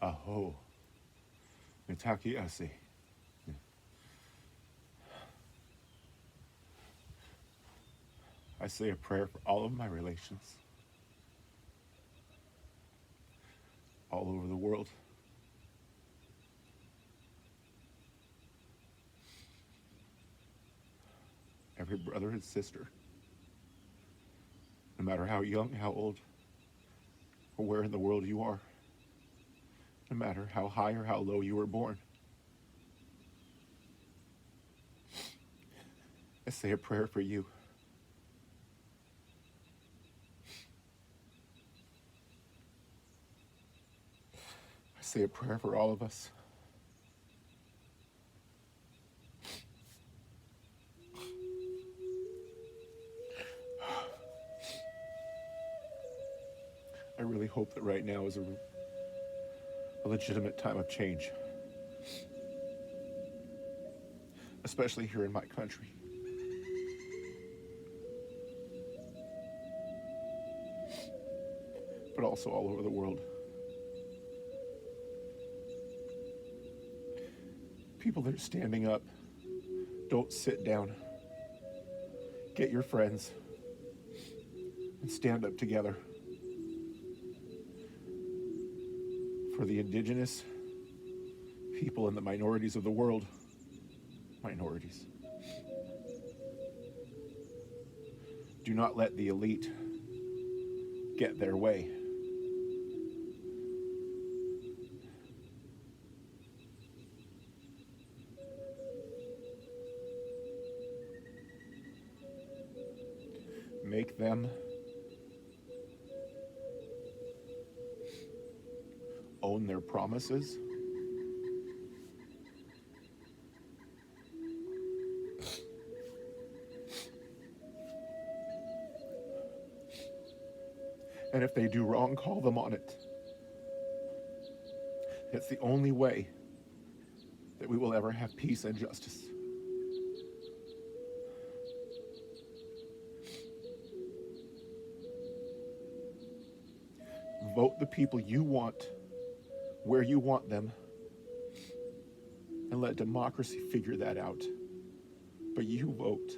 Aho. Mitaki Ase. I say a prayer for all of my relations all over the world. Every brother and sister, no matter how young, how old, or where in the world you are, no matter how high or how low you were born. I say a prayer for you. I say a prayer for all of us. I really hope that right now is a legitimate time of change, especially here in my country. But also all over the world. People that are standing up, don't sit down. Get your friends and stand up together for the indigenous people and the minorities of the world. Minorities. Do not let the elite get their way. Make them own their promises. And if they do wrong, call them on it. It's the only way that we will ever have peace and justice. Vote the people you want, where you want them, and let democracy figure that out. But you vote.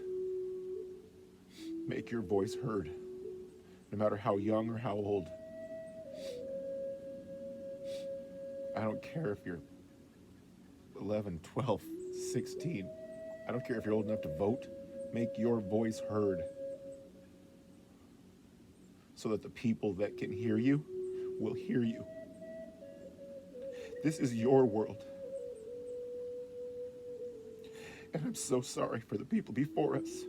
Make your voice heard, no matter how young or how old. I don't care if you're 11, 12, 16. I don't care if you're old enough to vote. Make your voice heard so that the people that can hear you will hear you. This is your world. And I'm so sorry for the people before us.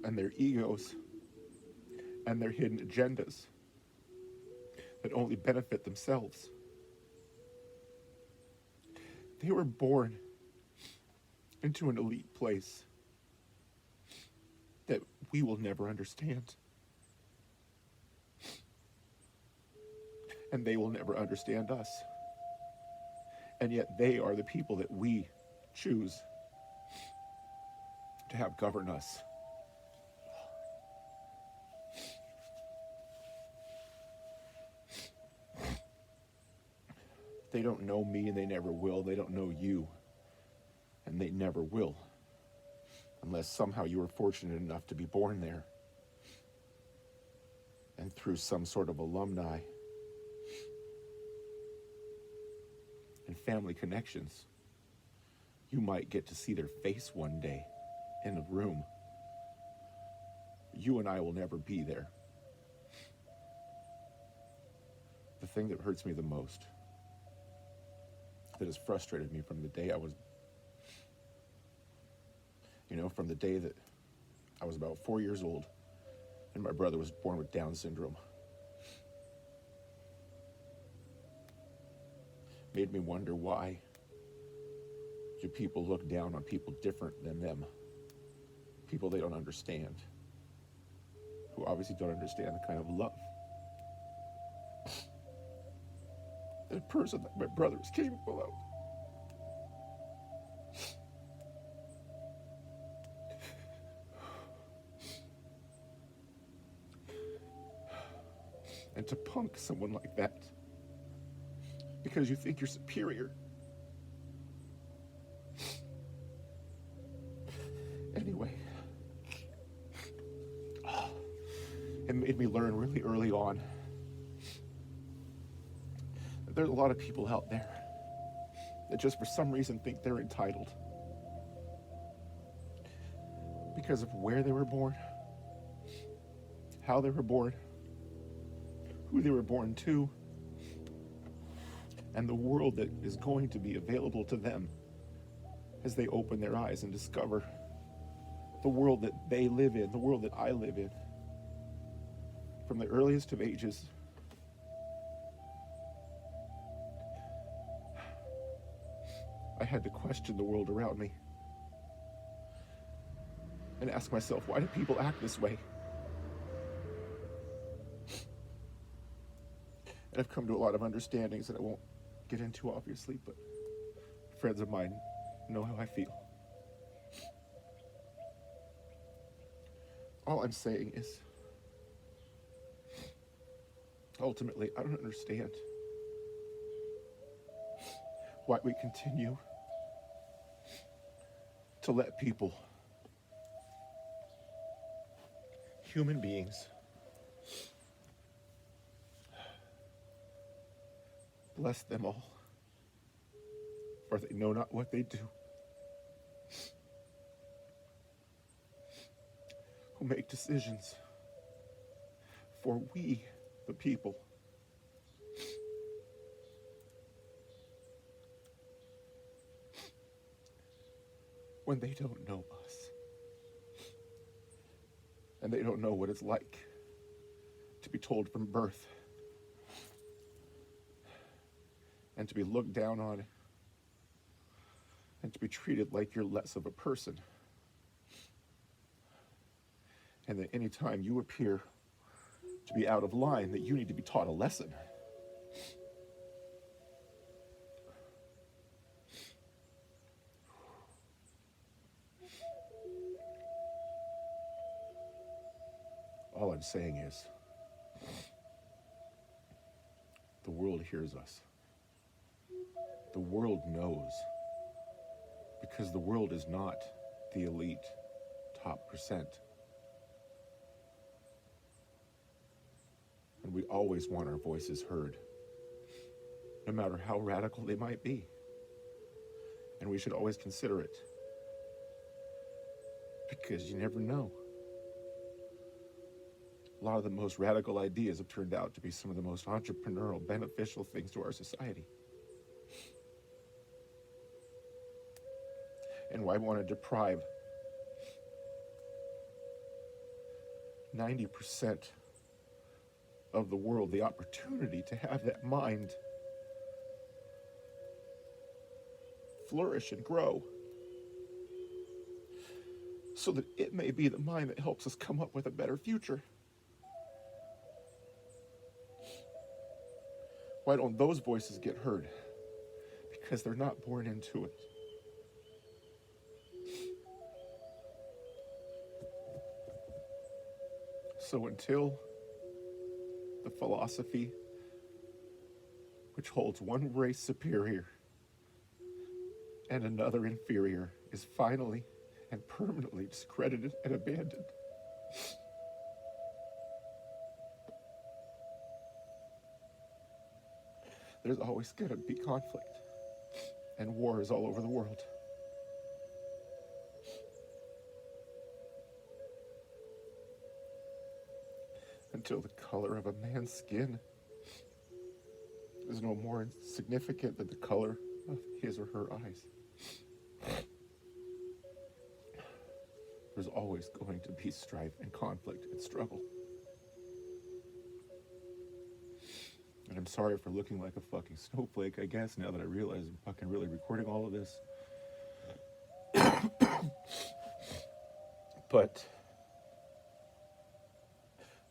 And their egos and their hidden agendas that only benefit themselves. They were born into an elite place that we will never understand. And they will never understand us. And yet they are the people that we choose to have govern us. They don't know me and they never will. They don't know you and they never will. Unless somehow you were fortunate enough to be born there. And through some sort of alumni and family connections, you might get to see their face one day in a room. You and I will never be there. The thing that hurts me the most, that has frustrated me from the day I was, from the day that I was about 4 years old and my brother was born with Down syndrome. Made me wonder, why do people look down on people different than them? People they don't understand, who obviously don't understand the kind of love that a person like my brother is capable of. and to punk someone like that because you think you're superior. Anyway, it made me learn really early on that there's a lot of people out there that just for some reason think they're entitled because of where they were born, how they were born, who they were born to, and the world that is going to be available to them as they open their eyes and discover the world that they live in, the world that I live in. From the earliest of ages, I had to question the world around me and ask myself, why do people act this way? And I've come to a lot of understandings that I won't get into, obviously, but friends of mine know how I feel. All I'm saying is, ultimately, I don't understand why we continue to let people, human beings, bless them all, for they know not what they do. Who make decisions for we, the people. When they don't know us. And they don't know what it's like to be told from birth and to be looked down on and to be treated like you're less of a person. And that any time you appear to be out of line, that you need to be taught a lesson. All I'm saying is, the world hears us. The world knows. Because the world is not the elite top percent. And we always want our voices heard, no matter how radical they might be. And we should always consider it, because you never know. A lot of the most radical ideas have turned out to be some of the most entrepreneurial, beneficial things to our society. And why want to deprive 90% of the world the opportunity to have that mind flourish and grow, so that it may be the mind that helps us come up with a better future? Why don't those voices get heard? Because they're not born into it. So until the philosophy which holds one race superior and another inferior is finally and permanently discredited and abandoned, there's always going to be conflict and wars all over the world. Until the color of a man's skin is no more significant than the color of his or her eyes. There's always going to be strife and conflict and struggle. And I'm sorry for looking like a fucking snowflake, I guess, now that I realize I'm fucking really recording all of this. But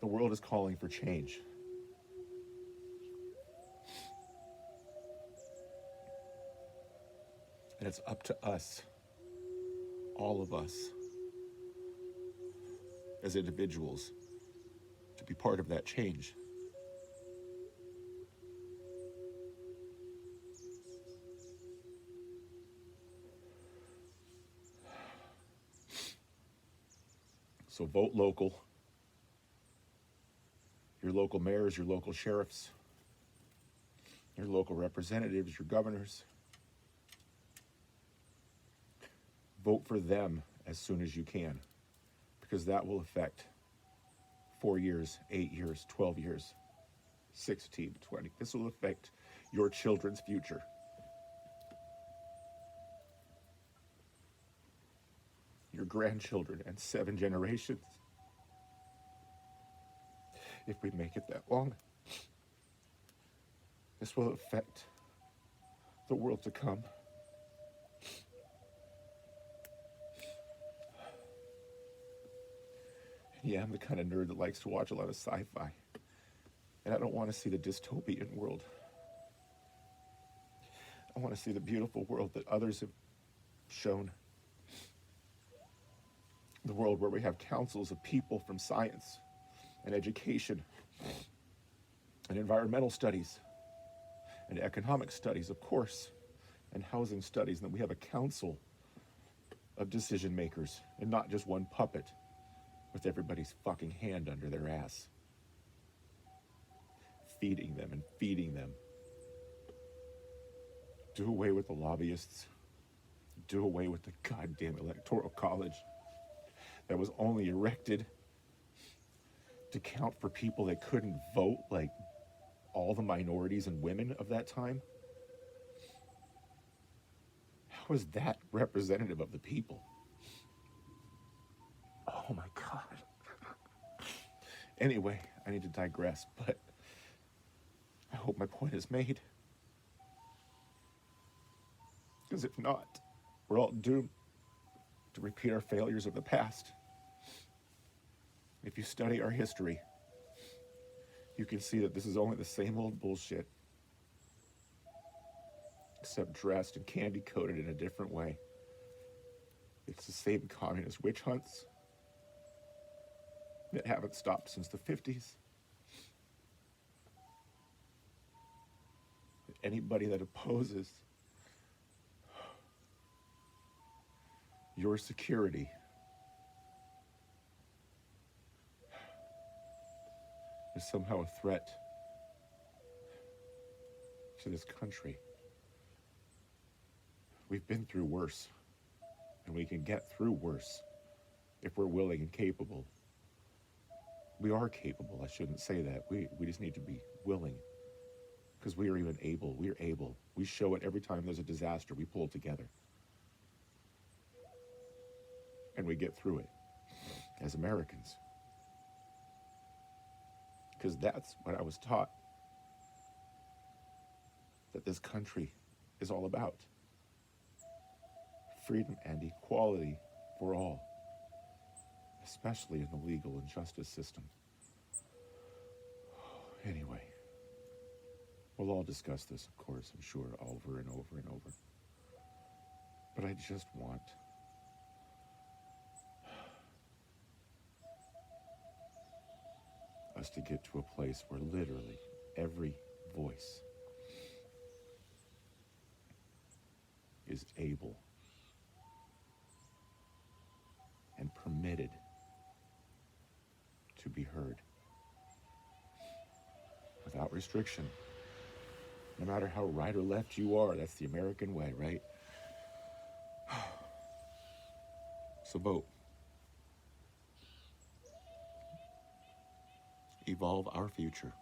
the world is calling for change. And it's up to us, all of us, as individuals, to be part of that change. So vote local. Your local mayors, your local sheriffs, your local representatives, your governors. Vote for them as soon as you can, because that will affect 4 years, 8 years, 12 years, 16, 20. This will affect your children's future. Your grandchildren and 7 generations. If we make it that long, this will affect the world to come. Yeah, I'm the kind of nerd that likes to watch a lot of sci-fi. And I don't want to see the dystopian world. I want to see the beautiful world that others have shown. The world where we have councils of people from science and education and environmental studies and economic studies, of course, and housing studies. And then we have a council of decision makers and not just one puppet with everybody's fucking hand under their ass, feeding them and feeding them. Do away with the lobbyists. Do away with the goddamn electoral college that was only erected to count for people that couldn't vote, like all the minorities and women of that time. How is that representative of the people? Oh my God. Anyway, I need to digress, but I hope my point is made. Because if not, we're all doomed to repeat our failures of the past. If you study our history, you can see that this is only the same old bullshit, except dressed and candy-coated in a different way. It's the same communist witch hunts that haven't stopped since the 50s. Anybody that opposes your security is somehow a threat to this country. We've been through worse, and we can get through worse if we're willing and capable. We are capable, I shouldn't say that. We just need to be willing, because we are even able. We are able. We show it every time there's a disaster. We pull together. And we get through it as Americans. Because that's what I was taught that this country is all about. Freedom and equality for all, especially in the legal and justice system. Anyway, we'll all discuss this, of course, I'm sure, over and over and over. But I just want us to get to a place where literally every voice is able and permitted to be heard without restriction. No matter how right or left you are, that's the American way, right? So vote. Evolve our future.